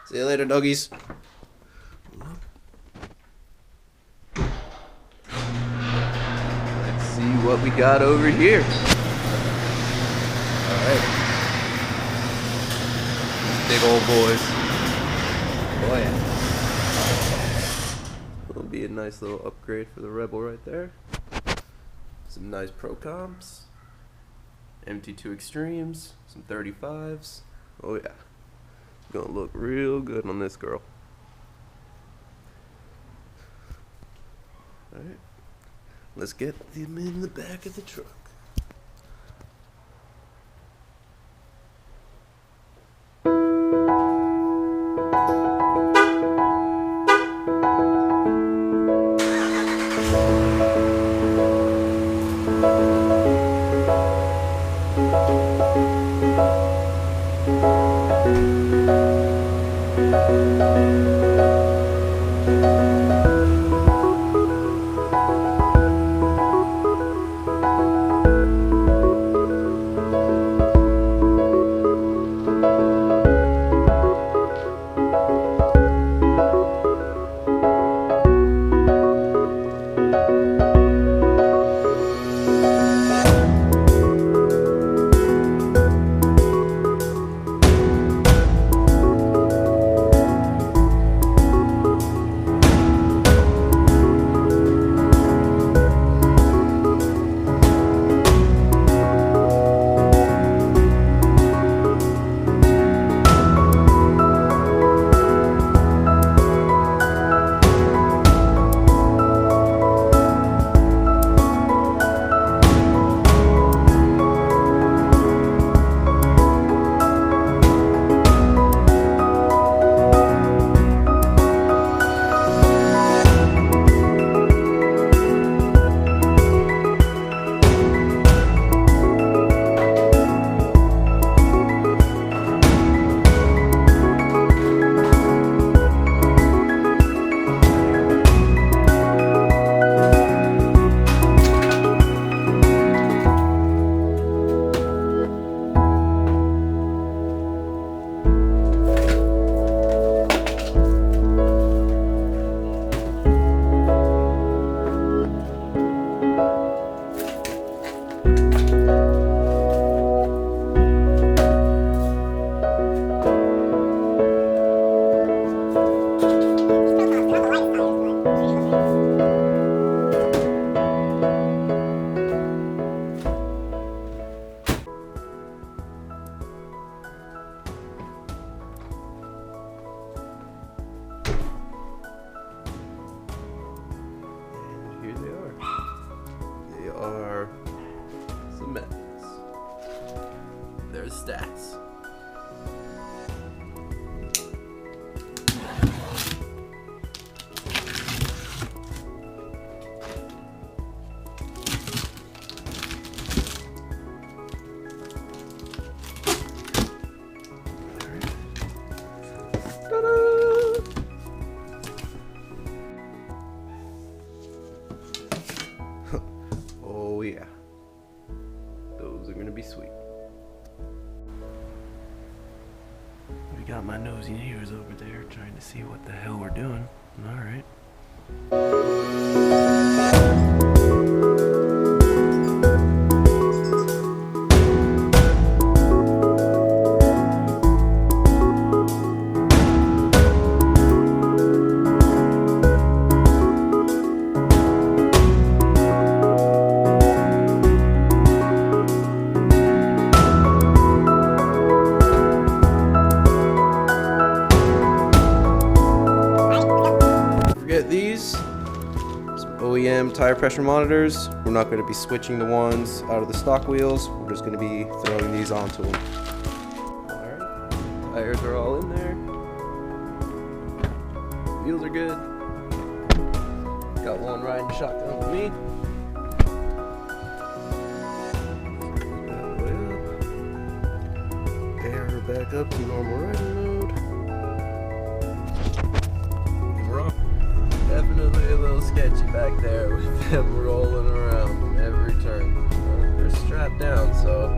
See you later, doggies. Let's see what we got over here. Alright. These big old boys. Oh yeah. That'll be a nice little upgrade for the Rebel right there. Some nice ProComps. MT2 Xtremes. Some 35s. Oh yeah. Gonna look real good on this girl. Alright. Let's get them in the back of the truck. Are some methods. There's stats. Oh yeah, those are gonna be sweet. We got my nosy neighbors over there trying to see what the hell we're doing. All right. These some OEM tire pressure monitors. We're not going to be switching the ones out of the stock wheels. We're just going to be throwing these onto them. Alright, tires are all in there. Wheels are good. Got one riding shotgun with me. Air her back up to normal riding mode. Definitely a little sketchy back there with them rolling around every turn. They're strapped down, so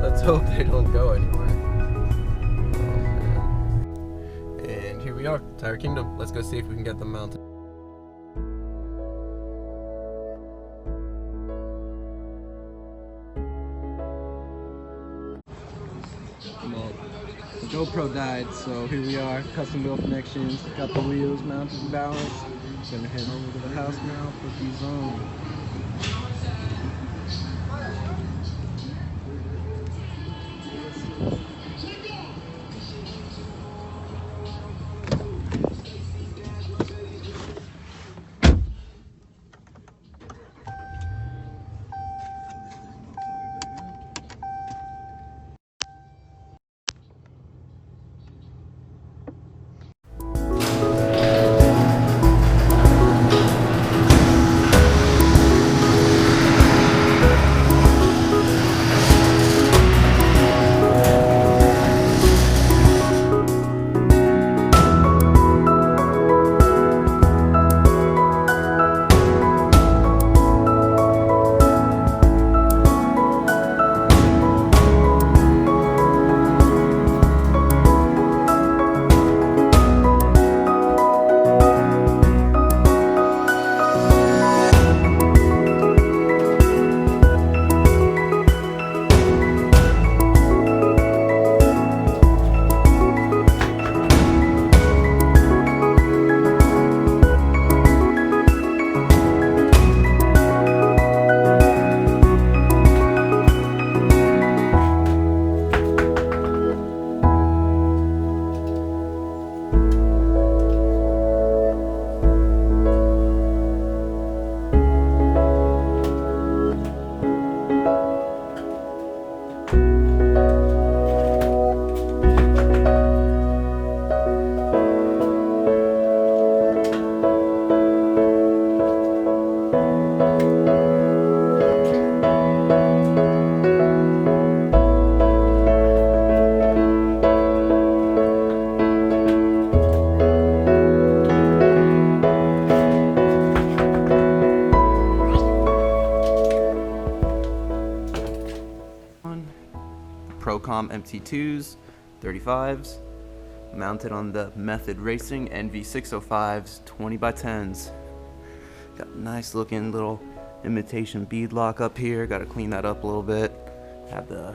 let's hope they don't go anywhere. Oh, man. And we are, Tire Kingdom. Let's go see if we can get them mounted. Well, the GoPro died, so here we are, custom wheel connections, got the wheels mounted and balanced. Gonna head over to the house now, put these on. ProComp MT2s, 35s, mounted on the Method Racing NV605s, 20x10s. Got a nice looking little imitation bead lock up here. Got to clean that up a little bit. Have the,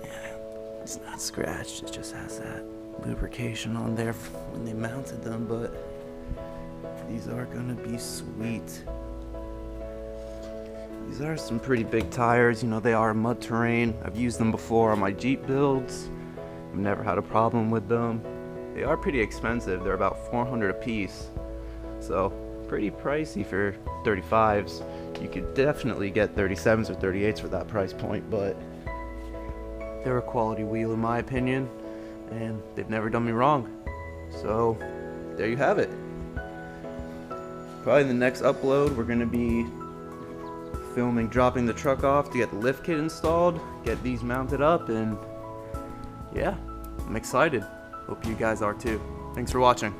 yeah, it's not scratched. It just has that lubrication on there when they mounted them, but these are gonna be sweet. These are some pretty big tires, you know, they are mud terrain. I've used them before on my Jeep builds. I've never had a problem with them. They are pretty expensive. They're about $400 a piece. So pretty pricey for 35s. You could definitely get 37s or 38s for that price point, but they're a quality wheel in my opinion, and they've never done me wrong. So there you have it. Probably in the next upload, we're gonna be filming dropping the truck off to get the lift kit installed, get these mounted up, and yeah, I'm excited. Hope you guys are too. Thanks for watching.